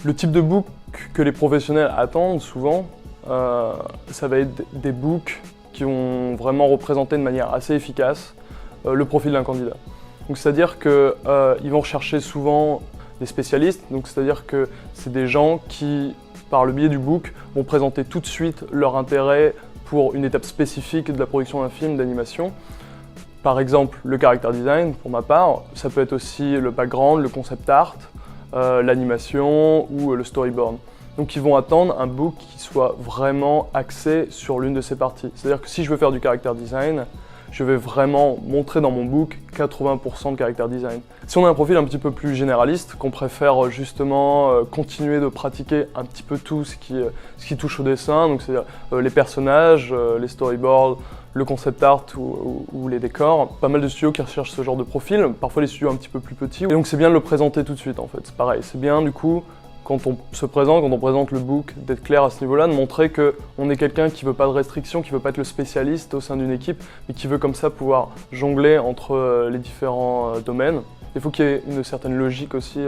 Le type de book que les professionnels attendent souvent, ça va être des books qui vont vraiment représenter de manière assez efficace le profil d'un candidat. Donc c'est-à-dire qu'ils vont rechercher souvent des spécialistes, donc c'est-à-dire que c'est des gens qui, par le biais du book, vont présenter tout de suite leur intérêt pour une étape spécifique de la production d'un film d'animation. Par exemple, le character design, pour ma part, ça peut être aussi le background, le concept art, l'animation ou le storyboard. Donc ils vont attendre un book qui soit vraiment axé sur l'une de ces parties. C'est-à-dire que si je veux faire du character design, je vais vraiment montrer dans mon book 80% de character design. Si on a un profil un petit peu plus généraliste, qu'on préfère justement continuer de pratiquer un petit peu tout ce qui touche au dessin, donc c'est-à-dire les personnages, les storyboards, le concept art ou les décors. Pas mal de studios qui recherchent ce genre de profil, parfois les studios un petit peu plus petits. Et donc c'est bien de le présenter tout de suite en fait, c'est pareil. C'est bien du coup, quand on présente le book, d'être clair à ce niveau-là, de montrer qu'on est quelqu'un qui veut pas de restrictions, qui veut pas être le spécialiste au sein d'une équipe, mais qui veut comme ça pouvoir jongler entre les différents domaines. Il faut qu'il y ait une certaine logique aussi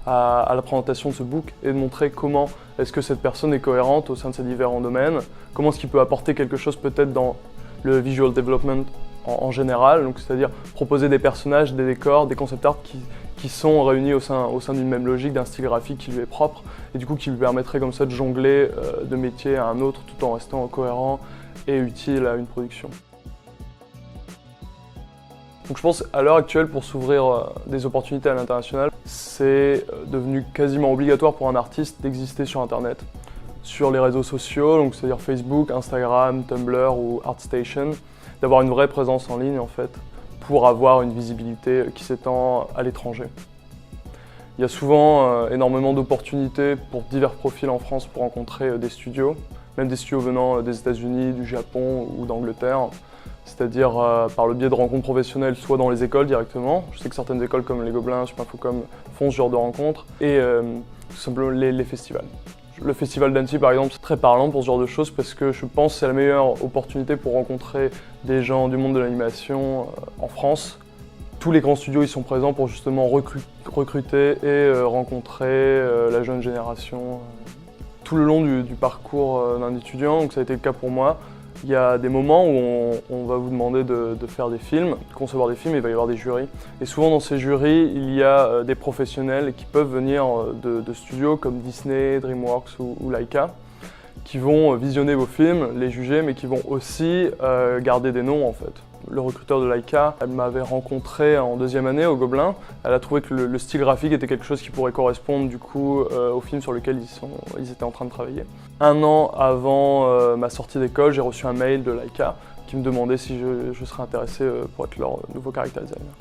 à la présentation de ce book et de montrer comment est-ce que cette personne est cohérente au sein de ces différents domaines, comment est-ce qu'il peut apporter quelque chose peut-être dans le visual development en général, donc c'est-à-dire proposer des personnages, des décors, des concept art qui sont réunis au sein d'une même logique, d'un style graphique qui lui est propre, et du coup qui lui permettrait comme ça de jongler de métier à un autre tout en restant cohérent et utile à une production. Donc je pense à l'heure actuelle, pour s'ouvrir des opportunités à l'international, c'est devenu quasiment obligatoire pour un artiste d'exister sur Internet, sur les réseaux sociaux, donc c'est-à-dire Facebook, Instagram, Tumblr ou ArtStation, d'avoir une vraie présence en ligne en fait, pour avoir une visibilité qui s'étend à l'étranger. Il y a souvent énormément d'opportunités pour divers profils en France pour rencontrer des studios, même des studios venant des États-Unis, du Japon ou d'Angleterre, c'est-à-dire par le biais de rencontres professionnelles, soit dans les écoles directement. Je sais que certaines écoles comme les Gobelins, Superinfocom font ce genre de rencontres, et tout simplement les festivals. Le festival d'Annecy par exemple, c'est très parlant pour ce genre de choses parce que je pense que c'est la meilleure opportunité pour rencontrer des gens du monde de l'animation en France. Tous les grands studios y sont présents pour justement recruter et rencontrer la jeune génération tout le long du parcours d'un étudiant, donc ça a été le cas pour moi. Il y a des moments où on va vous demander de faire des films, de concevoir des films, et il va y avoir des jurys. Et souvent dans ces jurys, il y a des professionnels qui peuvent venir de studios comme Disney, DreamWorks ou Laika, qui vont visionner vos films, les juger, mais qui vont aussi garder des noms en fait. Le recruteur de Laika, elle m'avait rencontré en deuxième année au Gobelin. Elle a trouvé que le style graphique était quelque chose qui pourrait correspondre du coup au film sur lequel ils étaient en train de travailler. Un an avant ma sortie d'école, j'ai reçu un mail de Laika qui me demandait si je serais intéressé pour être leur nouveau character designer.